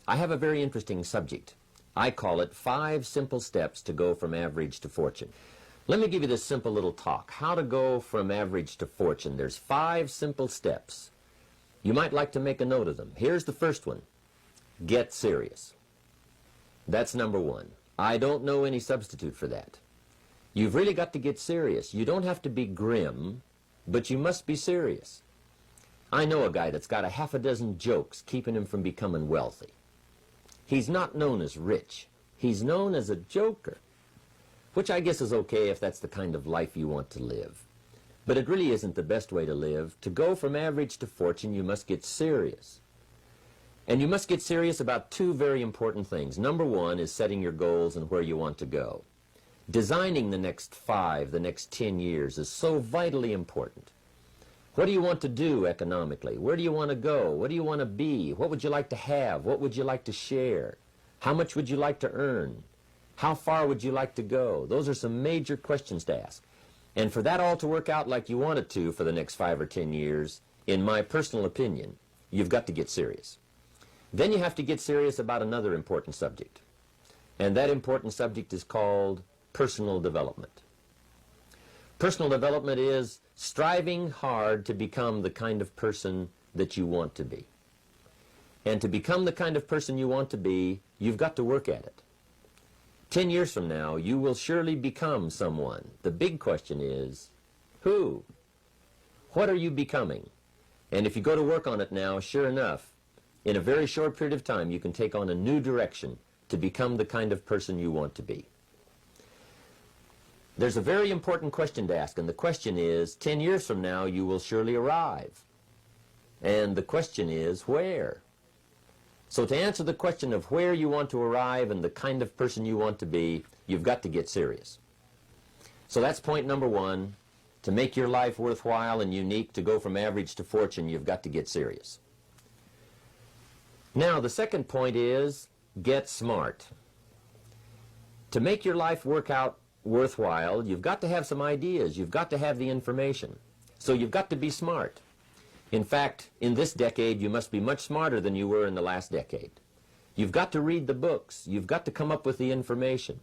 I have a very interesting subject. I call it 5 simple steps to go from average to fortune. Let me give you this simple little talk. How to go from average to fortune. There's 5 simple steps. You might like to make a note of them. Here's the first one. Get serious. That's number 1. I don't know any substitute for that. You've really got to get serious. You don't have to be grim, but you must be serious. I know a guy that's got a half a dozen jokes keeping him from becoming wealthy. He's not known as rich. He's known as a joker, which I guess is okay if that's the kind of life you want to live. But it really isn't the best way to live. To go from average to fortune, you must get serious. And you must get serious about 2 very important things. Number 1 is setting your goals and where you want to go. Designing the next 5, the next 10 years is so vitally important. What do you want to do economically? Where do you want to go? What do you want to be? What would you like to have? What would you like to share? How much would you like to earn? How far would you like to go? Those are some major questions to ask. And for that all to work out like you want it to for the next 5 or 10 years, in my personal opinion, you've got to get serious. Then you have to get serious about another important subject. And that important subject is called personal development. Personal development is striving hard to become the kind of person that you want to be. And to become the kind of person you want to be, you've got to work at it. 10 years from now, you will surely become someone. The big question is, who? What are you becoming? And if you go to work on it now, sure enough, in a very short period of time, you can take on a new direction to become the kind of person you want to be. There's a very important question to ask, and the question is, 10 years from now, you will surely arrive. And the question is, where? So to answer the question of where you want to arrive and the kind of person you want to be, you've got to get serious. So that's point number 1. To make your life worthwhile and unique, to go from average to fortune, you've got to get serious. Now, the second point is, get smart. To make your life work out worthwhile, you've got to have some ideas. You've got to have the information. So you've got to be smart. In fact, in this decade, you must be much smarter than you were in the last decade. You've got to read the books. You've got to come up with the information.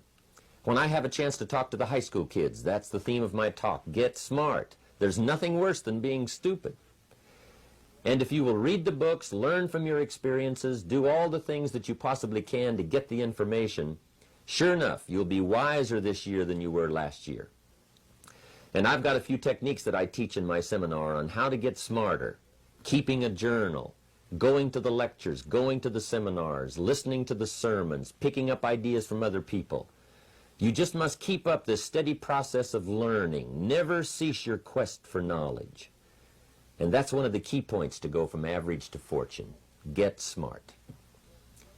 When I have a chance to talk to the high school kids, that's the theme of my talk. Get smart. There's nothing worse than being stupid. And if you will read the books, learn from your experiences, do all the things that you possibly can to get the information, sure enough, you'll be wiser this year than you were last year. And I've got a few techniques that I teach in my seminar on how to get smarter, keeping a journal, going to the lectures, going to the seminars, listening to the sermons, picking up ideas from other people. You just must keep up this steady process of learning. Never cease your quest for knowledge. And that's one of the key points to go from average to fortune. Get smart.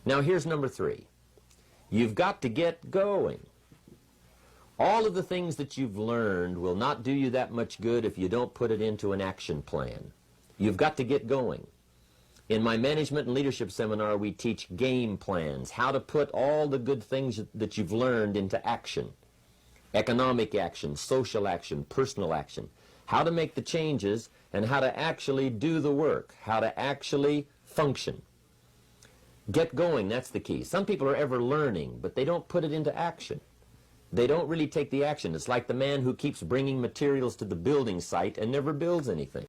Now here's number 3. You've got to get going. All of the things that you've learned will not do you that much good if you don't put it into an action plan. You've got to get going. In my management and leadership seminar, we teach game plans, how to put all the good things that you've learned into action. Economic action, social action, personal action. How to make the changes and how to actually do the work, how to actually function. Get going, that's the key. Some people are ever learning, but they don't put it into action. They don't really take the action. It's like the man who keeps bringing materials to the building site and never builds anything.